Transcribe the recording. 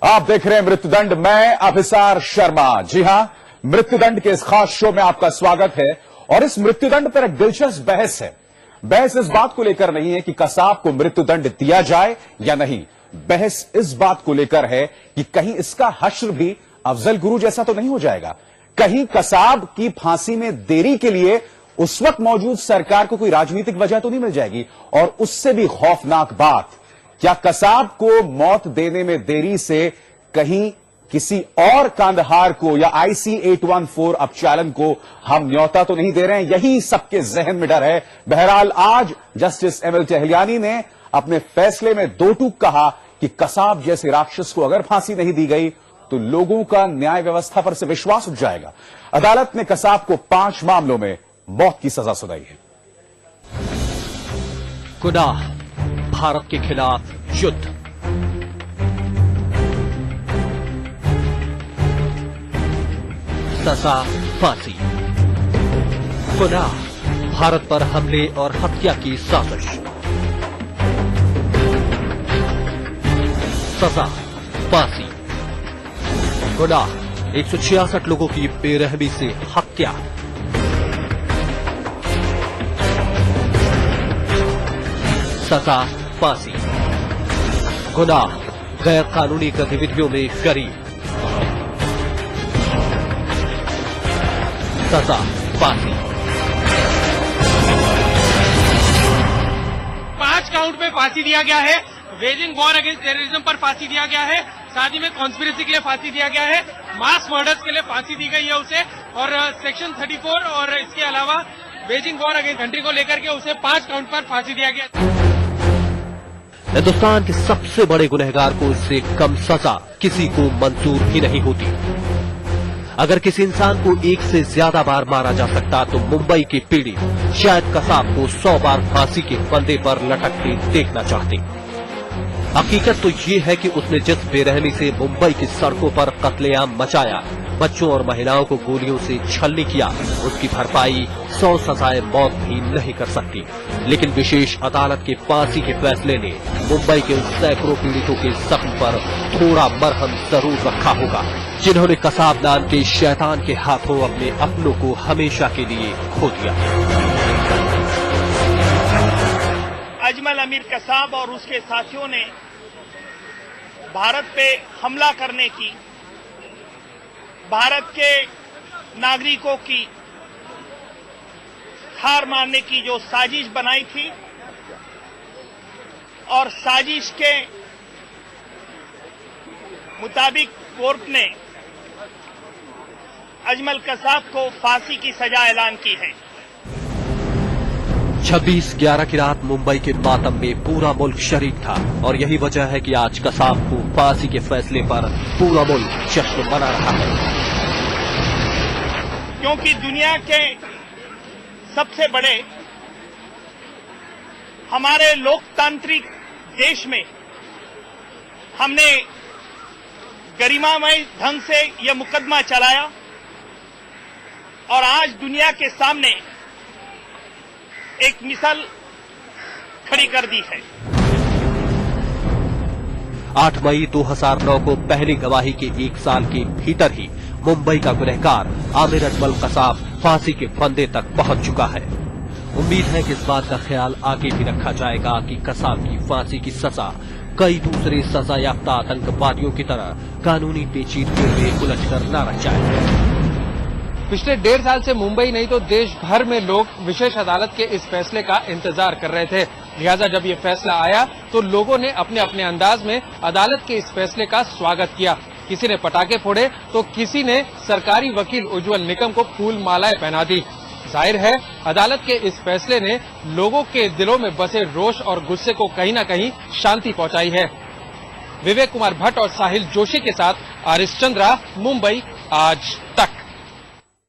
आप देख रहे हैं मृत्युदंड। मैं अभिसार शर्मा। जी हां, मृत्युदंड के इस खास शो में आपका स्वागत है। और इस मृत्युदंड पर एक दिलचस्प बहस है। बहस इस बात को लेकर नहीं है कि कसाब को मृत्युदंड दिया जाए या नहीं। बहस इस बात को लेकर है कि कहीं इसका हश्र भी अफजल गुरु जैसा तो नहीं हो जाएगा। कहीं कसाब की फांसी में देरी के लिए उस वक्त मौजूद सरकार को कोई राजनीतिक वजह तो नहीं मिल जाएगी। और उससे भी खौफनाक बात, क्या कसाब को मौत देने में देरी से कहीं किसी और कांदहार को या IC 814 अपचालन को हम न्योता तो नहीं दे रहे हैं? यही सबके जहन में डर है। बहरहाल आज जस्टिस ML टहलियानी ने अपने फैसले में दो टूक कहा कि कसाब जैसे राक्षस को अगर फांसी नहीं दी गई तो लोगों का न्याय व्यवस्था पर से विश्वास उठ जाएगा। अदालत ने कसाब को 5 मामलों में मौत की सजा सुनाई है। गुनाह, भारत के खिलाफ युद्ध। सजा फांसी। गुनाह, भारत पर हमले और हत्या की साजिश। सजा फांसी। गुनाह, 166 लोगों की बेरहमी से हत्या। सजा फांसी। गुनाह, गैर कानूनी गतिविधियों में शरीक। सजा फांसी। 5 काउंट पे फांसी दिया गया है। वेजिंग वॉर अगेंस्ट टेररिज्म पर फांसी दिया गया है। शादी में कॉन्स्पिरेसी के लिए फांसी दिया गया है। मास मर्डर्स के लिए फांसी दी गई है उसे। और सेक्शन 34 और इसके अलावा वेजिंग वॉर अगेंस्ट कंट्री को लेकर के उसे 5 काउंट पर फांसी दिया गया। हिंदुस्तान के सबसे बड़े गुनहगार को इससे कम सजा किसी को मंजूर ही नहीं होती। अगर किसी इंसान को 1 से ज्यादा बार मारा जा सकता तो मुंबई की पीढ़ी शायद कसाब को 100 बार फांसी के फंदे पर लटकते देखना चाहती। हकीकत तो ये है कि उसने जिस बेरहमी से मुंबई की सड़कों पर कत्लेआम मचाया, बच्चों और महिलाओं को गोलियों से छलनी किया, उसकी भरपाई 100 सजाए मौत भी नहीं कर सकती। लेकिन विशेष अदालत के फांसी के फैसले ने मुंबई के उन सैकड़ों पीड़ितों के जख्म पर थोड़ा मरहम जरूर रखा होगा, जिन्होंने कसाब नाम के शैतान के हाथों अपने अपनों को हमेशा के लिए खो दिया। अजमल अमीर कसाब और उसके साथियों ने भारत पे हमला करने की, भारत के नागरिकों की हार मारने की जो साजिश बनाई थी, और साजिश के मुताबिक कोर्ट ने अजमल कसाब को फांसी की सजा ऐलान की है। 26/11 की रात मुंबई के मातम में पूरा मुल्क शरीक था और यही वजह है कि आज कसाब को फांसी के फैसले पर पूरा मुल्क जश्न मना रहा है। क्योंकि दुनिया के सबसे बड़े हमारे लोकतांत्रिक देश में हमने गरिमामय ढंग से यह मुकदमा चलाया और आज दुनिया के सामने एक मिसाल खड़ी कर दी है। 8 मई 2009 को पहली गवाही के 1 साल के भीतर ही मुंबई का गुनहगार आमिर अजमल कसाब फांसी के फंदे तक पहुंच चुका है। उम्मीद है कि इस बात का ख्याल आगे भी रखा जाएगा कि कसाब की फांसी की सजा कई दूसरे सजा याफ्ता आतंकवादियों की तरह कानूनी पेचीदगियों में उलझकर न रह जाए। पिछले 1.5 साल से मुंबई नहीं तो देश भर में लोग विशेष अदालत के इस फैसले का इंतजार कर रहे थे। लिहाजा जब ये फैसला आया तो लोगों ने अपने अपने अंदाज में अदालत के इस फैसले का स्वागत किया। किसी ने पटाखे फोड़े तो किसी ने सरकारी वकील उज्जवल निकम को फूल मालाएं पहना दी। जाहिर है अदालत के इस फैसले ने लोगों के दिलों में बसे रोष और गुस्से को कहीं न कहीं शांति पहुंचाई है। विवेक कुमार भट्ट और साहिल जोशी के साथ आरिस चंद्रा, मुंबई आज तक।